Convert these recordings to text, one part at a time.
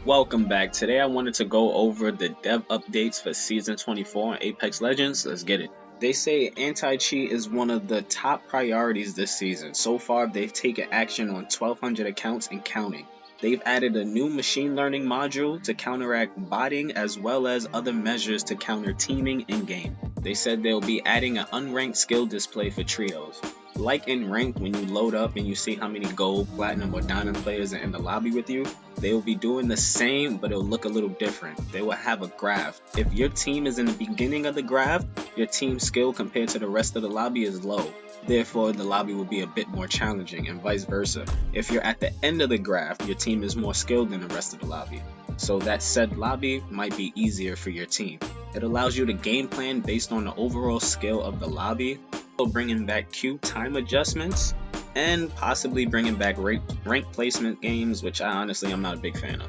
Welcome back. Today I wanted to go over the dev updates for Season 24 in Apex Legends. Let's get it. They say anti-cheat is one of the top priorities this season. So far, they've taken action on 1,200 accounts and counting. They've added a new machine learning module to counteract botting as well as other measures to counter teaming in-game. They said they'll be adding an unranked skill display for trios. Like in ranked, when you load up and you see how many gold, platinum, or diamond players are in the lobby with you, they will be doing the same, but it'll look a little different. They will have a graph. If your team is in the beginning of the graph, your team's skill compared to the rest of the lobby is low. Therefore, the lobby will be a bit more challenging, and vice versa. If you're at the end of the graph, your team is more skilled than the rest of the lobby. So that said lobby might be easier for your team. It allows you to game plan based on the overall skill of the lobby, bringing back queue time adjustments, and possibly bringing back rank placement games, which I'm not a big fan of.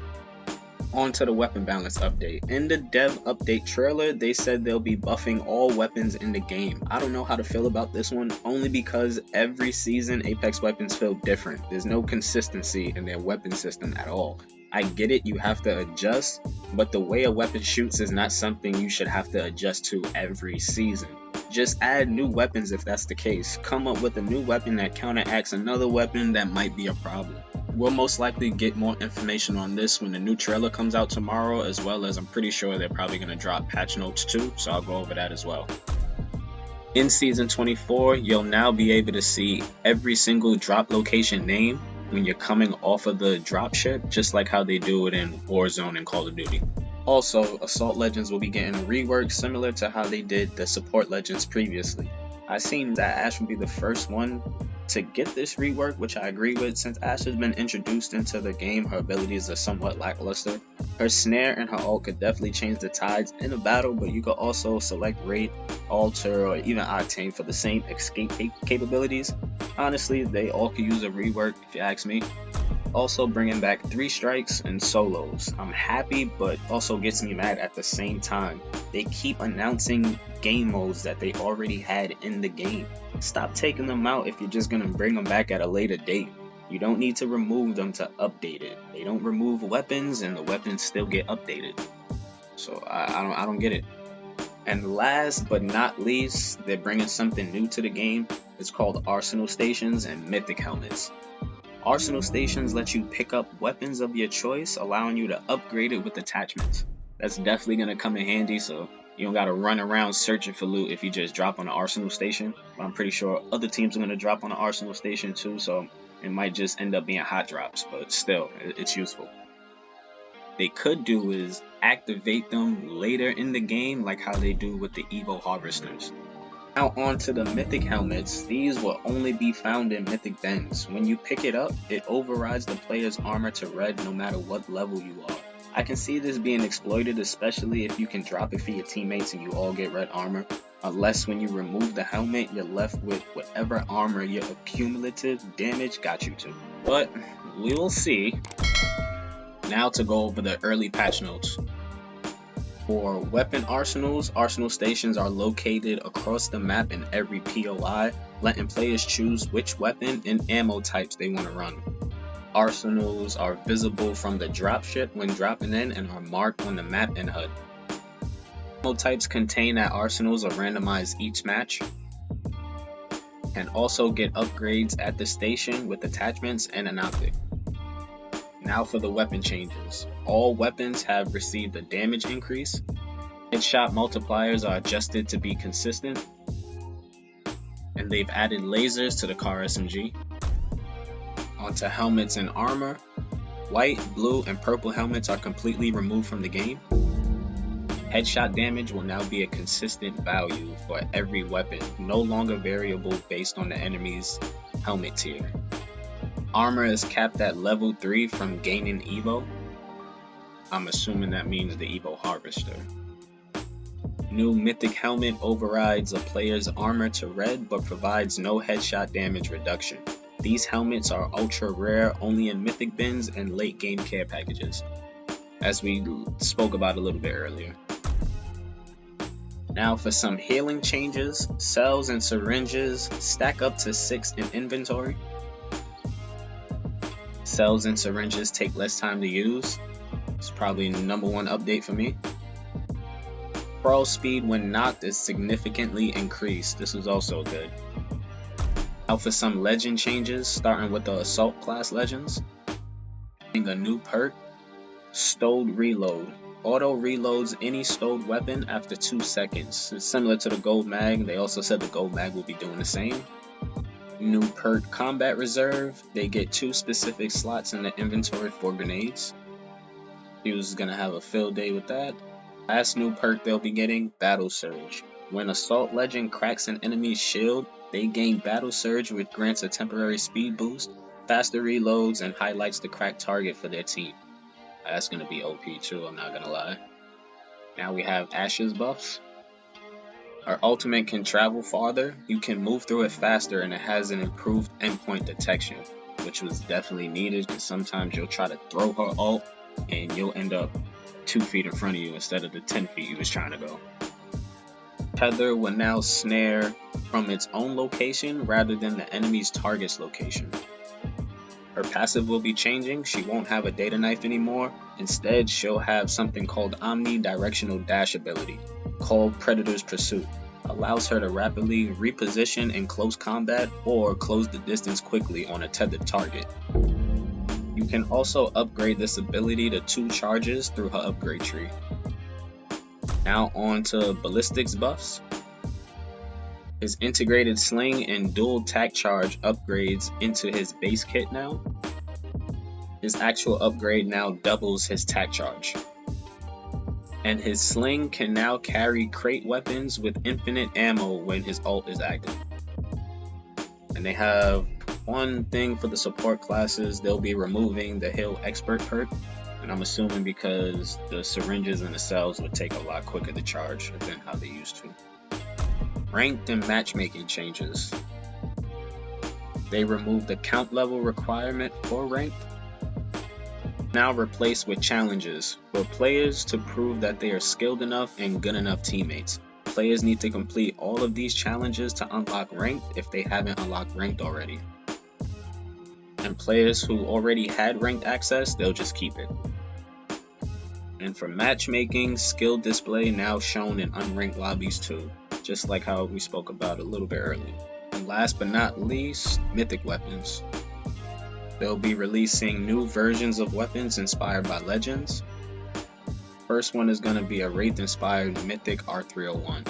On to the weapon balance update. In the dev update trailer, they said they'll be buffing all weapons in the game. I don't know how to feel about this one, only because every season Apex weapons feel different. There's no consistency in their weapon system at all. I get it, you have to adjust, but the way a weapon shoots is not something you should have to adjust to every season. Just add new weapons if that's the case. Come up with a new weapon that counteracts another weapon that might be a problem. We'll most likely get more information on this when the new trailer comes out tomorrow, as well as I'm pretty sure they're probably going to drop patch notes too, so I'll go over that as well. In Season 24, you'll now be able to see every single drop location name when you're coming off of the drop ship, just like how they do it in Warzone and Call of Duty. Also, Assault Legends will be getting a rework similar to how they did the Support Legends previously. I seen that Ash will be the first one to get this rework, which I agree with. Since Ash has been introduced into the game, her abilities are somewhat lackluster. Her snare and her ult could definitely change the tides in a battle, but you could also select Raid, Alter, or even Octane for the same escape capabilities. Honestly, they all could use a rework if you ask me. Also bringing back 3 strikes and solos. I'm happy, but also gets me mad at the same time. They keep announcing game modes that they already had in the game. Stop taking them out if you're just gonna bring them back at a later date. You don't need to remove them to update it. They don't remove weapons and the weapons still get updated. So I don't get it. And last but not least, they're bringing something new to the game. It's called Arsenal Stations and Mythic Helmets. Arsenal Stations let you pick up weapons of your choice, allowing you to upgrade it with attachments. That's definitely going to come in handy, so you don't got to run around searching for loot if you just drop on an Arsenal Station. But I'm pretty sure other teams are going to drop on an Arsenal Station too, so it might just end up being hot drops, but still, it's useful. They could do is activate them later in the game, like how they do with the Evo Harvesters. Now on to the Mythic Helmets. These will only be found in Mythic Dens. When you pick it up, it overrides the player's armor to red no matter what level you are. I can see this being exploited, especially if you can drop it for your teammates and you all get red armor. Unless when you remove the helmet, you're left with whatever armor your accumulative damage got you to. But we will see. Now to go over the early patch notes. For weapon arsenals, Arsenal Stations are located across the map in every POI, letting players choose which weapon and ammo types they want to run. Arsenals are visible from the dropship when dropping in and are marked on the map and HUD. Ammo types contained at arsenals are randomized each match, and also get upgrades at the station with attachments and an optic. Now for the weapon changes. All weapons have received a damage increase. Headshot multipliers are adjusted to be consistent. And they've added lasers to the car SMG. Onto helmets and armor. White, blue, and purple helmets are completely removed from the game. Headshot damage will now be a consistent value for every weapon, no longer variable based on the enemy's helmet tier. Armor is capped at level 3 from gaining Evo. I'm assuming that means the Evo Harvester. New Mythic Helmet overrides a player's armor to red but provides no headshot damage reduction. These helmets are ultra rare only in Mythic bins and late game care packages, as we spoke about a little bit earlier. Now for some healing changes. Cells and syringes stack up to 6 in inventory. Cells and syringes take less time to use. It's probably #1 update for me. Crawl speed when knocked is significantly increased. This is also good. Now for some legend changes, starting with the assault class legends. A new perk, stowed reload. Auto reloads any stowed weapon after 2 seconds. It's similar to the gold mag. They also said the gold mag will be doing the same. New perk, combat reserve. They get 2 specific slots in the inventory for grenades. He was gonna have a field day with that. Last new perk they'll be getting, battle surge. When assault legend cracks an enemy's shield, they gain battle surge, which grants a temporary speed boost, faster reloads, and highlights the cracked target for their team. That's gonna be OP too, I'm not gonna lie. Now we have Ashes buffs. Our ultimate can travel farther, you can move through it faster, and it has an improved endpoint detection, which was definitely needed because sometimes you'll try to throw her ult and you'll end up 2 feet in front of you instead of the 10 feet you was trying to go. Tether will now snare from its own location rather than the enemy's target's location. Her passive will be changing. She won't have a data knife anymore. Instead, she'll have something called omnidirectional dash ability, called Predator's Pursuit. Allows her to rapidly reposition in close combat or close the distance quickly on a tethered target. You can also upgrade this ability to 2 charges through her upgrade tree. Now on to ballistics buffs. His integrated sling and dual tack charge upgrades into his base kit now. His actual upgrade now doubles his tack charge. And his sling can now carry crate weapons with infinite ammo when his ult is active. And they have one thing for the support classes, they'll be removing the Heal Expert perk. And I'm assuming because the syringes and the cells would take a lot quicker to charge than how they used to. Ranked and matchmaking changes. They removed the count level requirement for ranked. Now replaced with challenges for players to prove that they are skilled enough and good enough teammates. Players need to complete all of these challenges to unlock ranked if they haven't unlocked ranked already. And players who already had ranked access, they'll just keep it. And for matchmaking, skill display now shown in unranked lobbies too, just like how we spoke about a little bit earlier. And last but not least, mythic weapons. They'll be releasing new versions of weapons inspired by legends. First one is going to be a Wraith inspired mythic R301.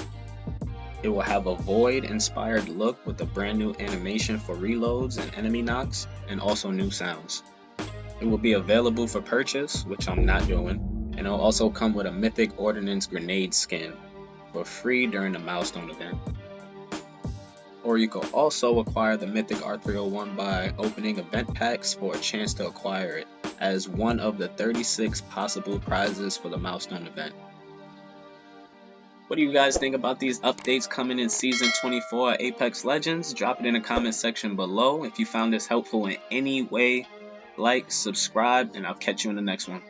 It will have a Void inspired look with a brand new animation for reloads and enemy knocks, and also new sounds. It will be available for purchase, which I'm not doing, and it'll also come with a mythic ordnance grenade skin for free during the milestone event. Or you can also acquire the mythic R301 by opening event packs for a chance to acquire it as one of the 36 possible prizes for the milestone event. What do you guys think about these updates coming in Season 24 Apex Legends? Drop it in the comment section below. If you found this helpful in any way, like, subscribe, and I'll catch you in the next one.